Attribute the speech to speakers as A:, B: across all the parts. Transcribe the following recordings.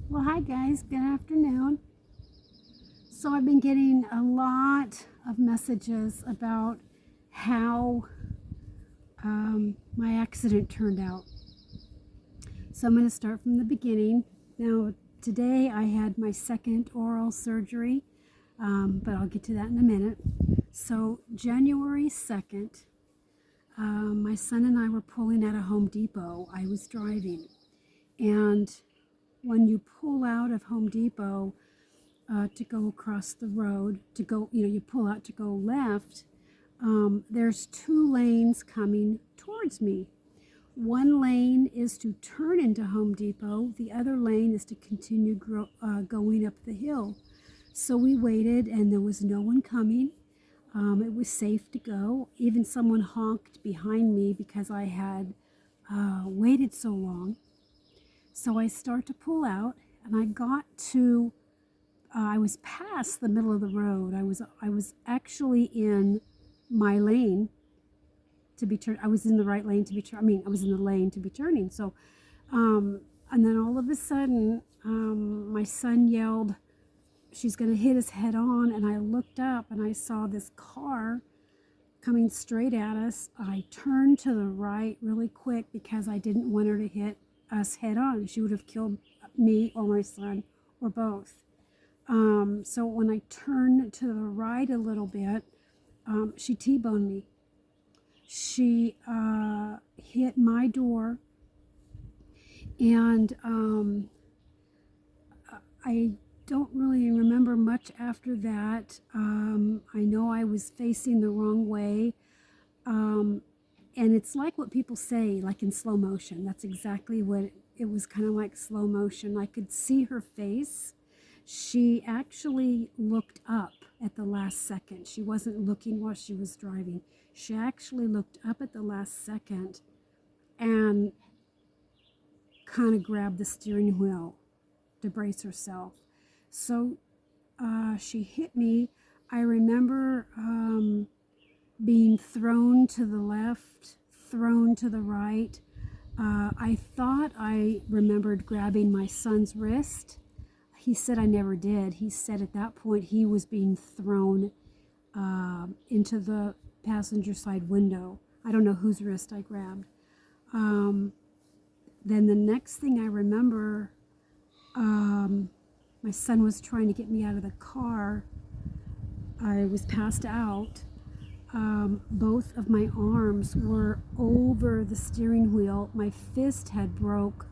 A: Well, hi guys, good afternoon. So, I've been getting a lot of messages about how my accident turned out. So, I'm going to start from the beginning. Now, today I had my second oral surgery, but I'll get to that in a minute. So, January 2nd, my son and I were pulling at a Home Depot. I was driving, and when you pull out of Home Depot, to go across the road, to go, you pull out to go left, there's two lanes coming towards me. One lane is to turn into Home Depot, the other lane is to continue going up the hill. So we waited, and there was no one coming. It was safe to go. Even someone honked behind me because I had waited so long. So I start to pull out, and I was past the middle of the road. I was actually in my lane to be turned. I was in the right lane to be turning. I was in the lane to be turning. So, and then all of a sudden, my son yelled, "She's going to hit us head on!" And I looked up and I saw this car coming straight at us. I turned to the right really quick because I didn't want her to hit us head on. She would have killed me or my son or both. So when I turned to the right a little bit, she T-boned me. She hit my door, and I don't really remember much after that. I know I was facing the wrong way, and it's like what people say, like in slow motion. That's exactly what it was, kind of like slow motion. I could see her face. She actually looked up at the last second. She wasn't looking while she was driving. She actually looked up at the last second and kind of grabbed the steering wheel to brace herself. So she hit me. I remember being thrown to the left, thrown to the right. I thought I remembered grabbing my son's wrist. He said I never did. He said at that point he was being thrown into the passenger side window. I don't know whose wrist I grabbed. Then the next thing I remember, my son was trying to get me out of the car. I was passed out. Both of my arms were over the steering wheel. My fist had broke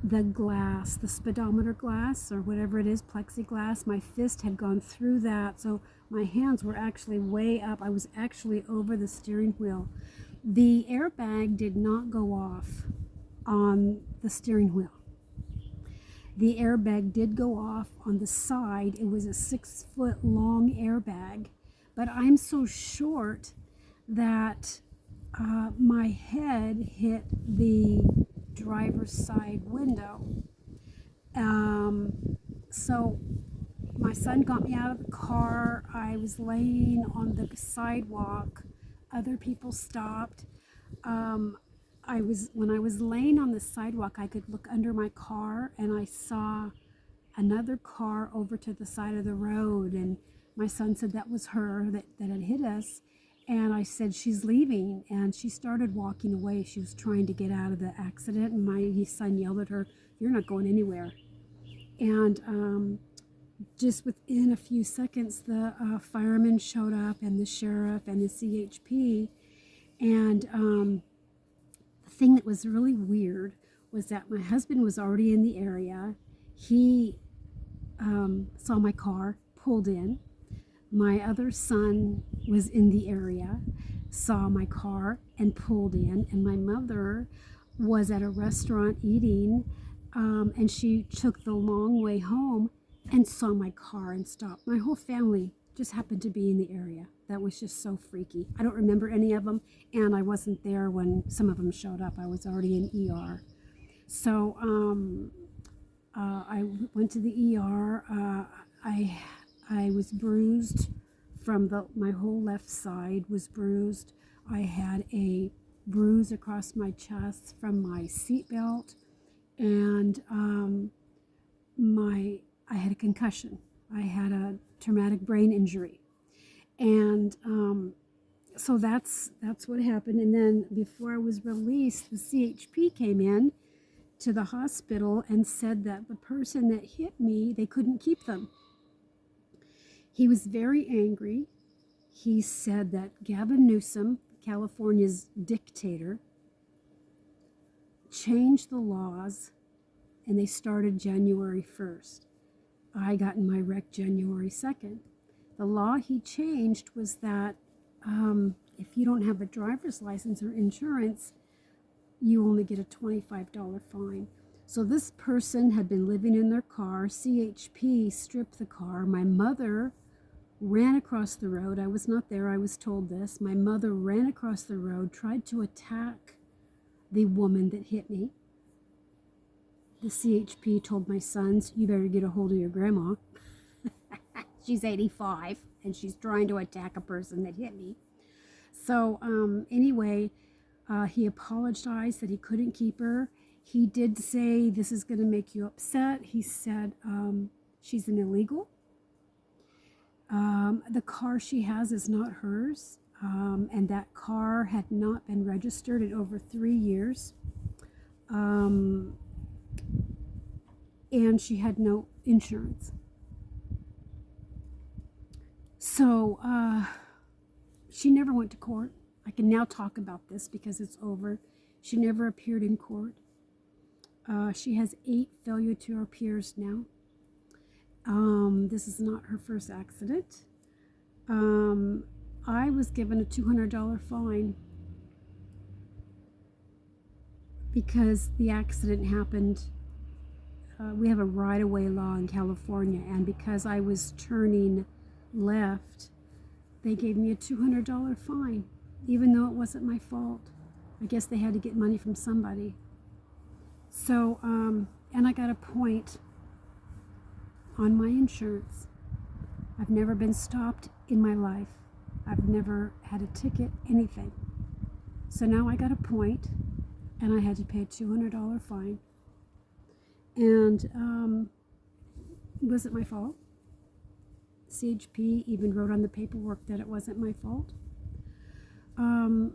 A: the glass, the speedometer glass or whatever it is, plexiglass. My fist had gone through that, so my hands were actually way up. I was actually over the steering wheel. The airbag did not go off on the steering wheel. The airbag did go off on the side. It was a 6-foot long airbag, but I'm so short that my head hit the driver's side window. So my son got me out of the car. I was laying on the sidewalk. Other people stopped. When I was laying on the sidewalk, I could look under my car, and I saw another car over to the side of the road, and my son said that was her that had hit us. And I said, "She's leaving," and she started walking away. She was trying to get out of the accident, and my son yelled at her, "You're not going anywhere." And just within a few seconds, the firemen showed up, and the sheriff and the CHP. And the thing that was really weird was that my husband was already in the area. He saw my car, pulled in. My other son was in the area, saw my car, and pulled in. And my mother was at a restaurant eating, and she took the long way home and saw my car and stopped. My whole family just happened to be in the area. That was just so freaky. I don't remember any of them, and I wasn't there when some of them showed up. I was already in ER. So I went to the ER. I was bruised from my whole left side was bruised. I had a bruise across my chest from my seatbelt, and I had a concussion. I had a traumatic brain injury. And so that's what happened. And then before I was released, the CHP came in to the hospital and said that the person that hit me, they couldn't keep them. He was very angry. He said that Gavin Newsom, California's dictator, changed the laws, and they started January 1st. I got in my wreck January 2nd. The law he changed was that if you don't have a driver's license or insurance, you only get a $25 fine. So this person had been living in their car. CHP stripped the car. My mother ran across the road. I was not there. I was told this. My mother ran across the road, tried to attack the woman that hit me. The CHP told my sons, you better get a hold of your grandma. She's 85 and she's trying to attack a person that hit me. So anyway, he apologized that he couldn't keep her. He did say, this is going to make you upset. He said, she's an illegal. The car she has is not hers. And that car had not been registered in over 3 years. And she had no insurance. So she never went to court. I can now talk about this because it's over. She never appeared in court. She has 8 failure to appears now. This is not her first accident. I was given a $200 fine because the accident happened. We have a right-of-way law in California, and because I was turning left, they gave me a $200 fine, even though it wasn't my fault. I guess they had to get money from somebody. So, and I got a point on my insurance. I've never been stopped in my life. I've never had a ticket, anything. So now I got a point, and I had to pay a $200 fine. And it wasn't my fault. CHP even wrote on the paperwork that it wasn't my fault.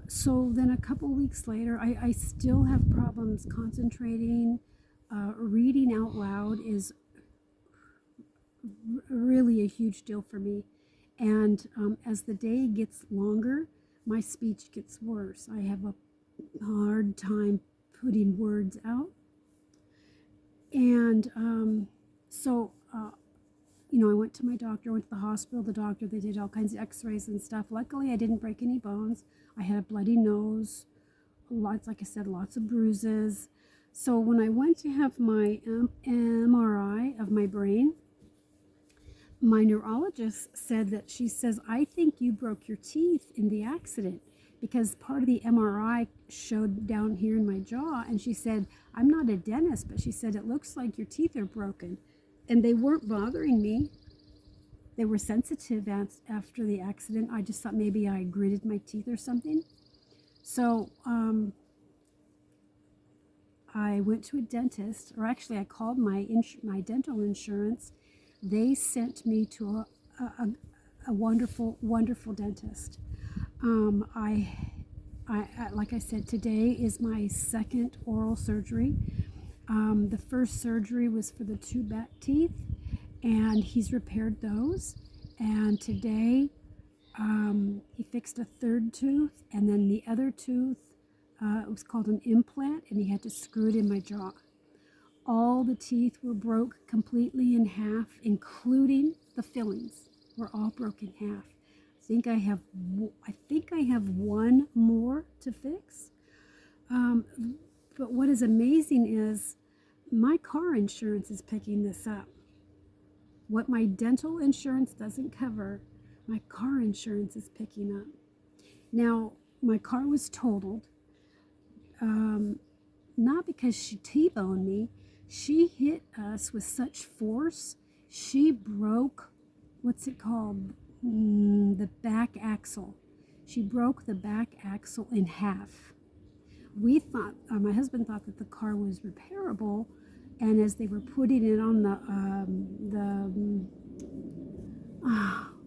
A: So then a couple weeks later, I still have problems concentrating. Reading out loud is really a huge deal for me. And as the day gets longer, my speech gets worse. I have a hard time putting words out. And I went to my doctor, went to the hospital, they did all kinds of x-rays and stuff. Luckily, I didn't break any bones. I had a bloody nose, like I said, lots of bruises. So when I went to have my MRI of my brain, my neurologist said that she says, I think you broke your teeth in the accident, because part of the MRI showed down here in my jaw. And she said, I'm not a dentist, but she said, it looks like your teeth are broken. And they weren't bothering me. They were sensitive after the accident. I just thought maybe I gritted my teeth or something. So I went to a dentist, or actually I called my dental insurance. They sent me to a wonderful, wonderful dentist. I like I said, today is my second oral surgery. The first surgery was for the 2 back teeth, and he's repaired those. And today, he fixed a 3rd tooth, and then the other tooth, it was called an implant, and he had to screw it in my jaw. All the teeth were broke completely in half, including the fillings were all broken in half. I think I have one more to fix. But what is amazing is my car insurance is picking this up. What my dental insurance doesn't cover, my car insurance is picking up. Now, my car was totaled, not because she T-boned me. She hit us with such force. She broke, what's it called? The back axle. She broke the back axle in half. We thought, my husband thought that the car was repairable, And as they were putting it on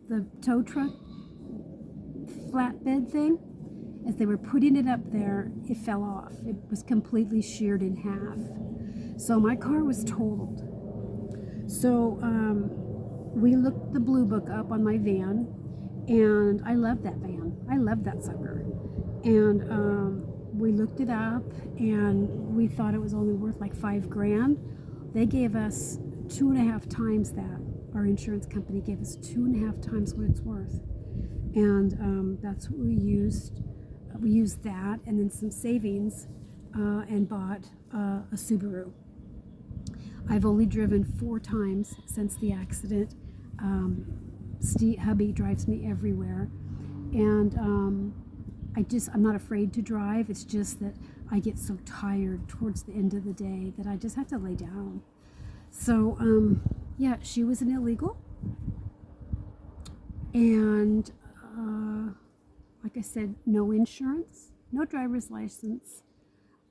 A: the tow truck flatbed thing, as they were putting it up there, it fell off. It was completely sheared in half. So my car was totaled. So we looked the Blue Book up on my van, and I love that van. I love that sucker. And we looked it up, and we thought it was only worth like $5,000. They gave us 2.5 times that. Our insurance company gave us 2.5 times what it's worth, and that's what we used. We used that and then some savings, and bought a Subaru. I've only driven 4 times since the accident. Hubby drives me everywhere, and I'm not afraid to drive. It's just that I get so tired towards the end of the day that I just have to lay down. So yeah, she was an illegal, and like I said, no insurance, no driver's license,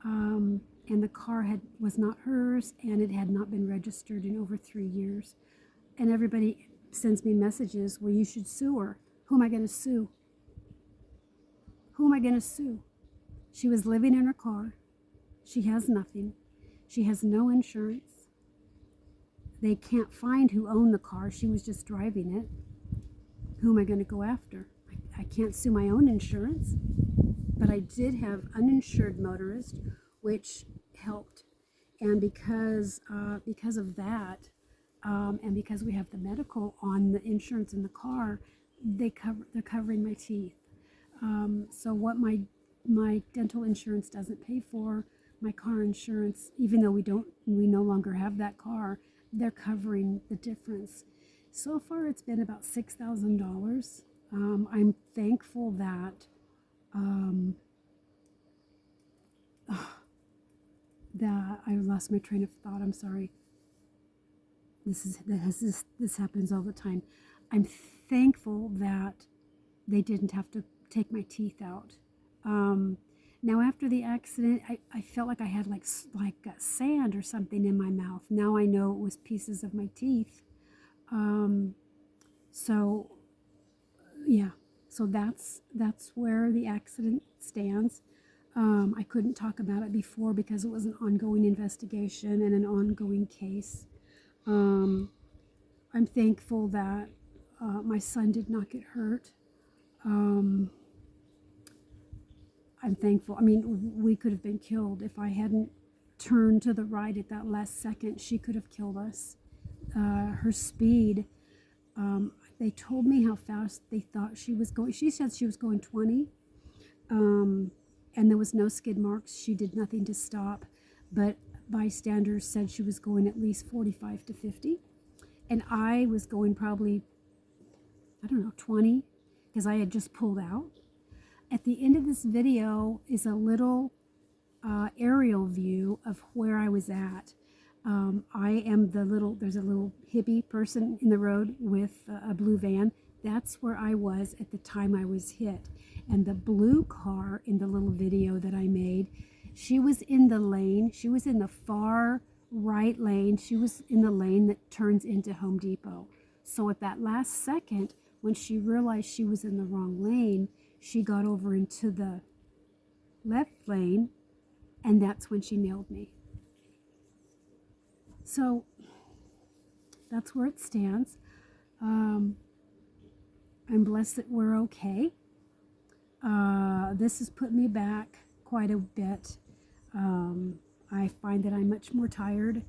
A: and the car was not hers, and it had not been registered in over 3 years. And everybody sends me messages, well, you should sue her. Who am I going to sue? Who am I going to sue? She was living in her car. She has nothing. She has no insurance. They can't find who owned the car. She was just driving it. Who am I going to go after? I can't sue my own insurance. But I did have uninsured motorist, which helped. And because of that, and because we have the medical on the insurance in the car, they're covering my teeth. So what my dental insurance doesn't pay for, my car insurance, even though we no longer have that car, they're covering the difference. So far, it's been about $6,000. I'm thankful that that I lost my train of thought. I'm sorry. This happens all the time. I'm thankful that they didn't have to take my teeth out. Now after the accident, I felt like I had like sand or something in my mouth. Now I know it was pieces of my teeth. So yeah, so that's where the accident stands. I couldn't talk about it before because it was an ongoing investigation and an ongoing case. I'm thankful that my son did not get hurt. I'm thankful. I mean, we could have been killed if I hadn't turned to the right at that last second. She could have killed us. Her speed, they told me how fast they thought she was going. She said she was going 20, and there was no skid marks. She did nothing to stop, but bystanders said she was going at least 45 to 50, and I was going probably, I don't know, 20, because I had just pulled out. At the end of this video is a little aerial view of where I was at. I am there's a little hippie person in the road with a blue van. That's where I was at the time I was hit. And the blue car in the little video that I made, she was in the lane. She was in the far right lane. She was in the lane that turns into Home Depot. So at that last second, when she realized she was in the wrong lane, she got over into the left lane, and that's when she nailed me. So that's where it stands. I'm blessed that we're okay. This has put me back quite a bit. I find that I'm much more tired,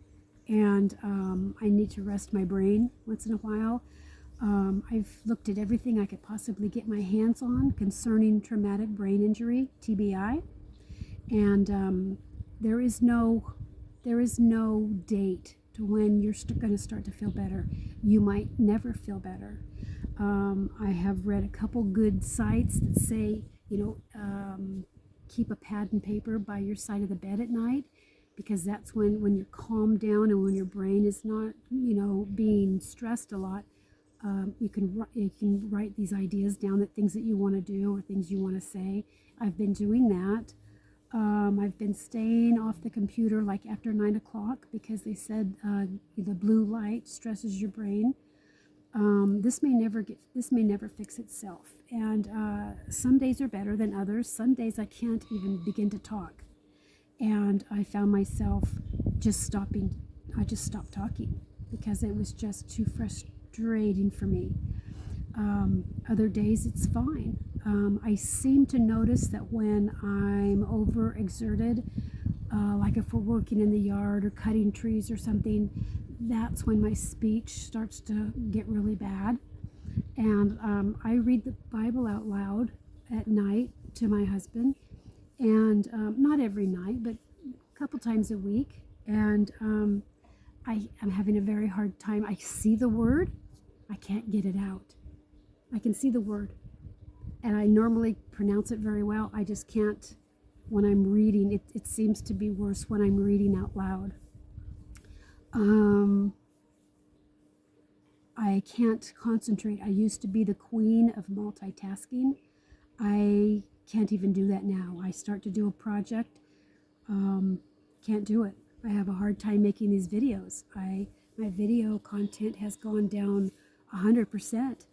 A: and I need to rest my brain once in a while. I've looked at everything I could possibly get my hands on concerning traumatic brain injury, TBI, and there is no date to when you're going to start to feel better. You might never feel better. I have read a couple good sites that say, keep a pad and paper by your side of the bed at night, because that's when you're calmed down and when your brain is not, being stressed a lot. You can write these ideas down, that things that you want to do or things you want to say. I've been doing that. I've been staying off the computer like after 9 o'clock because they said the blue light stresses your brain. This may never fix itself. And some days are better than others. Some days I can't even begin to talk. And I found myself just stopping. I just stopped talking because it was just too frustrating for me. Other days it's fine. I seem to notice that when I'm overexerted, like if we're working in the yard or cutting trees or something, that's when my speech starts to get really bad. And I read the Bible out loud at night to my husband, and not every night, but a couple times a week. And I'm having a very hard time. I see the word, I can't get it out. I can see the word, and I normally pronounce it very well. I just can't when I'm reading. It seems to be worse when I'm reading out loud. I can't concentrate. I used to be the queen of multitasking. I can't even do that now. I start to do a project, can't do it. I have a hard time making these videos. My video content has gone down 100%.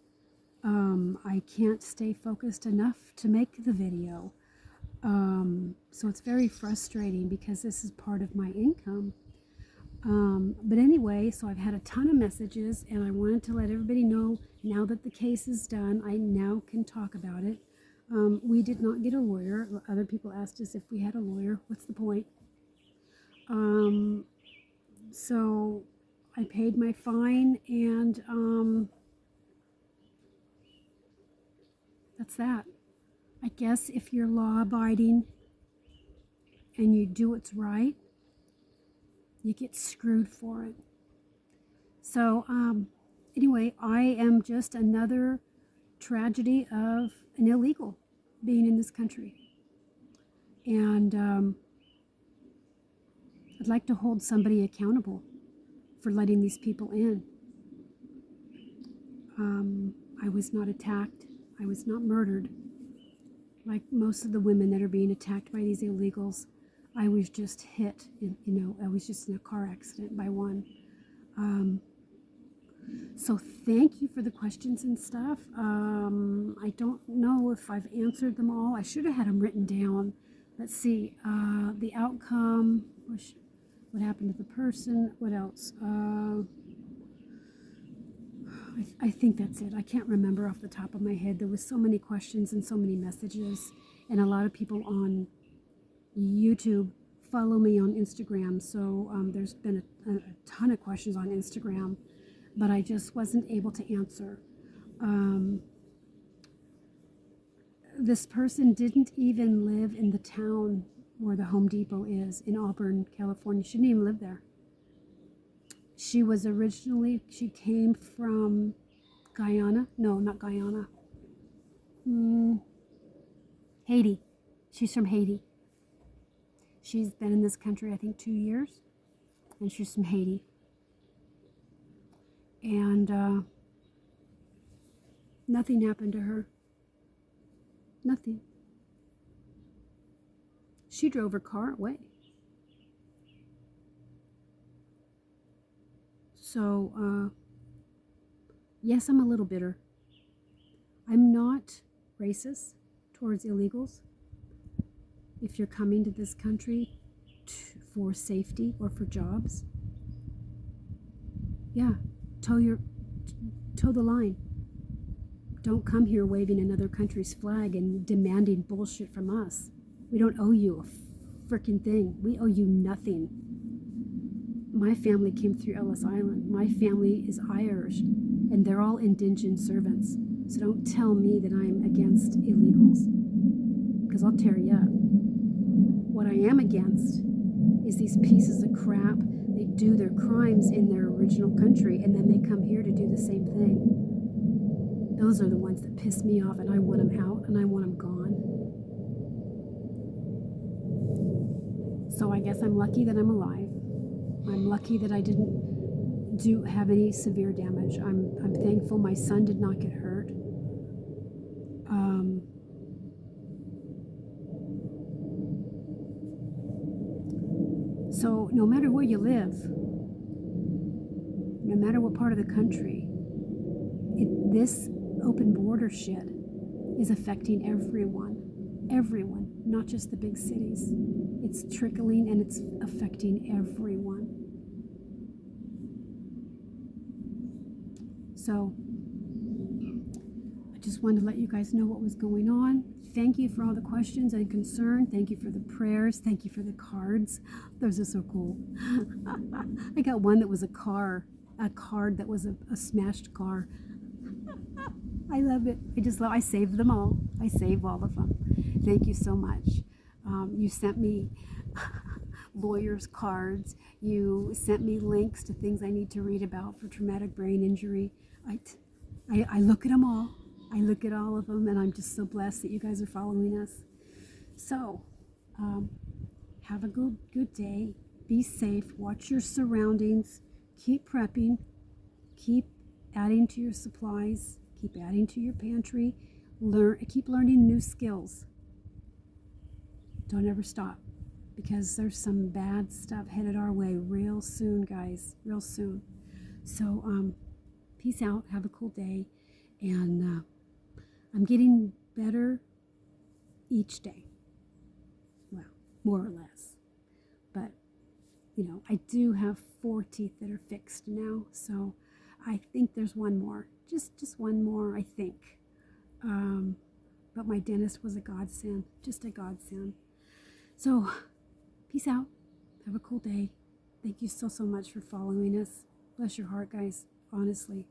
A: I can't stay focused enough to make the video. So it's very frustrating because this is part of my income. But anyway, so I've had a ton of messages, and I wanted to let everybody know now that the case is done, I now can talk about it. We did not get a lawyer. Other people asked us if we had a lawyer. What's the point? So I paid my fine, and that's that. I guess if you're law-abiding and you do what's right, you get screwed for it. So anyway, I am just another tragedy of an illegal being in this country. And I'd like to hold somebody accountable for letting these people in. I was not attacked. I was not murdered. Like most of the women that are being attacked by these illegals, I was just hit, I was just in a car accident by one. So thank you for the questions and stuff. I don't know if I've answered them all. I should have had them written down. Let's see, the outcome, what happened to the person, what else? I think that's it. I can't remember off the top of my head. There was so many questions and so many messages, and a lot of people on YouTube follow me on Instagram, so there's been a ton of questions on Instagram, but I just wasn't able to answer. This person didn't even live in the town where the Home Depot is in Auburn, California. She didn't even live there. She came from Guyana. No, not Guyana. Haiti. She's from Haiti. She's been in this country, I think, 2 years, and she's from Haiti. And nothing happened to her. Nothing. She drove her car away. So, yes, I'm a little bitter. I'm not racist towards illegals. If you're coming to this country for safety or for jobs, yeah, toe the line. Don't come here waving another country's flag and demanding bullshit from us. We don't owe you a freaking thing. We owe you nothing. My family came through Ellis Island. My family is Irish, and they're all indentured servants. So don't tell me that I'm against illegals, because I'll tear you up. What I am against is these pieces of crap. They do their crimes in their original country, and then they come here to do the same thing. Those are the ones that piss me off, and I want them out, and I want them gone. So I guess I'm lucky that I'm alive. I'm lucky that I didn't have any severe damage. I'm thankful my son did not get hurt. So no matter where you live, no matter what part of the country, this open border shit is affecting everyone, not just the big cities. It's trickling and it's affecting everyone. So I just wanted to let you guys know what was going on. Thank you for all the questions and concern. Thank you for the prayers. Thank you for the cards. Those are so cool. I got one that was a card that was a smashed car. I love it. I saved them all. I save all of them. Thank you so much. You sent me lawyers' cards. You sent me links to things I need to read about for traumatic brain injury. I look at them all. I look at all of them, and I'm just so blessed that you guys are following us. So, have a good day. Be safe. Watch your surroundings. Keep prepping. Keep adding to your supplies. Keep adding to your pantry. Keep learning new skills. Don't ever stop, because there's some bad stuff headed our way real soon, guys. Real soon. So, peace out. Have a cool day. And I'm getting better each day. Well, more or less. But, I do have 4 teeth that are fixed now. So I think there's one more. Just one more, I think. But my dentist was a godsend. Just a godsend. So, peace out. Have a cool day. Thank you so much for following us. Bless your heart, guys. Honestly.